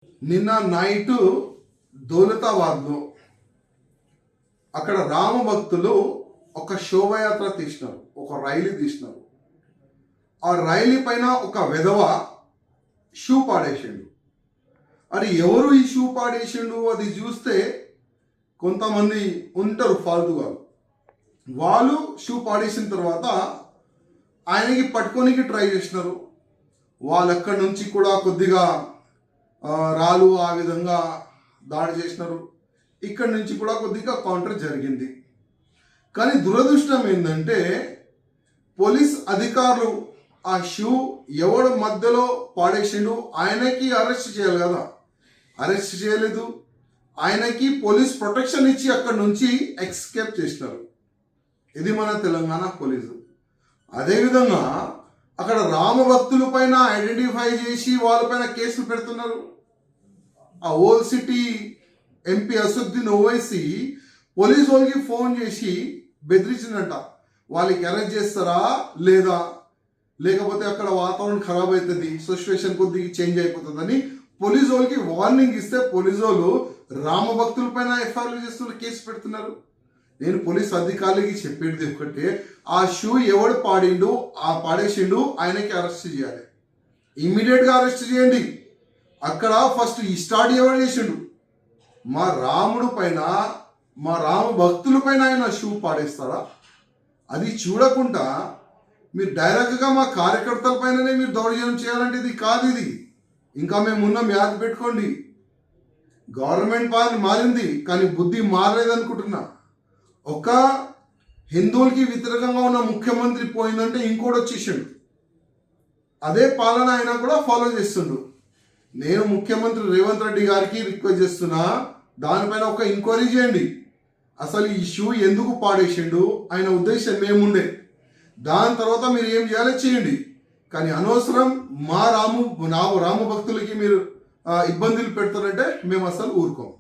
నిన్న నైట్ దౌలతాబాద్లో అక్కడ రామ భక్తులు ఒక శోభయాత్ర తీసినారు, ఒక రైలు తీసినారు. ఆ రైలు పైన ఒక విధవ షూ పాడేసిండు. అది ఎవరు ఈ షూ పాడేసిండు అది చూస్తే కొంతమంది ఉంటారు ఫాల్తుగా, వాళ్ళు షూ పాడేసిన తర్వాత ఆయనకి పట్టుకోనికి ట్రై చేసినారు. వాళ్ళు అక్కడి నుంచి కూడా కొద్దిగా రాళ్ళు ఆ విధంగా దాడి చేసినారు. ఇక్కడి నుంచి కూడా కొద్దిగా కౌంటర్ జరిగింది. కానీ దురదృష్టం ఏంటంటే పోలీస్ అధికారులు ఆ షూ ఎవడు మధ్యలో పాడేసిండు ఆయనకి అరెస్ట్ చేయాలి కదా, అరెస్ట్ చేయలేదు. ఆయనకి పోలీస్ ప్రొటెక్షన్ ఇచ్చి అక్కడి నుంచి ఎస్కేప్ చేసినారు. ఇది మన తెలంగాణ పోలీసు. అదేవిధంగా అక్కడ రామ భక్తుల పైన ఐడెంటిఫై చేసి వాళ్ళపైన కేసులు పెడుతున్నారు. ఆ old city MP Asaduddin Owaisi police వాళ్ళకి ఫోన్ చేసి బెదిరించిందంట, వాళ్ళకి అరెస్ట్ చేస్తారా లేదా, లేకపోతే అక్కడ వాతావరణం ఖరాబ్ అవుతుంది, సిచ్యువేషన్ కొద్దిగా చేంజ్ అయిపోతుందని పోలీసు వాళ్ళకి వార్నింగ్ ఇస్తే పోలీసు వాళ్ళు రామ భక్తుల పైన ఎఫ్ఐఆర్లు చేస్తున్న కేసు పెడుతున్నారు. నేను పోలీస్ అధికారులకి చెప్పేది ఒకటే, ఆ షూ ఎవడు పాడిండు ఆ పాడేసిండు ఆయనకి అరెస్ట్ చేయాలి, ఇమ్మీడియట్గా అరెస్ట్ చేయండి. అక్కడ ఫస్ట్ ఈ స్టార్ట్ ఎవరు చేసిండు, మా రాముడు పైన మా రామ భక్తుల పైన ఆయన షూ పాడేస్తారా? అది చూడకుండా మీరు డైరెక్ట్గా మా కార్యకర్తల పైననే మీరు దౌర్జన్యం చేయాలంటే ఇది కాదు. ఇది ఇంకా మేము ఉన్నాం, యాద పెట్టుకోండి. గవర్నమెంట్ మారింది కానీ బుద్ధి మారలేదనుకుంటున్నా. ఒక హిందువులకి వ్యతిరేకంగా ఉన్న ముఖ్యమంత్రి పోయిందంటే ఇంకోటి వచ్చేసిండు, అదే పాలన అయినా కూడా ఫాలో చేస్తుండు. నేను ముఖ్యమంత్రి రేవంత్ రెడ్డి గారికి రిక్వెస్ట్ చేస్తున్నా, దానిపైన ఒక ఎంక్వైరీ చేయండి. అసలు ఈ షూ ఎందుకు పాడేసిండు, ఆయన ఉద్దేశం ఏముండే, దాని తర్వాత మీరు ఏం చేయాలో చేయండి. కానీ అనవసరం మా రామ భక్తులకి మీరు ఇబ్బందులు పెడతారంటే మేము అసలు ఊరుకోం.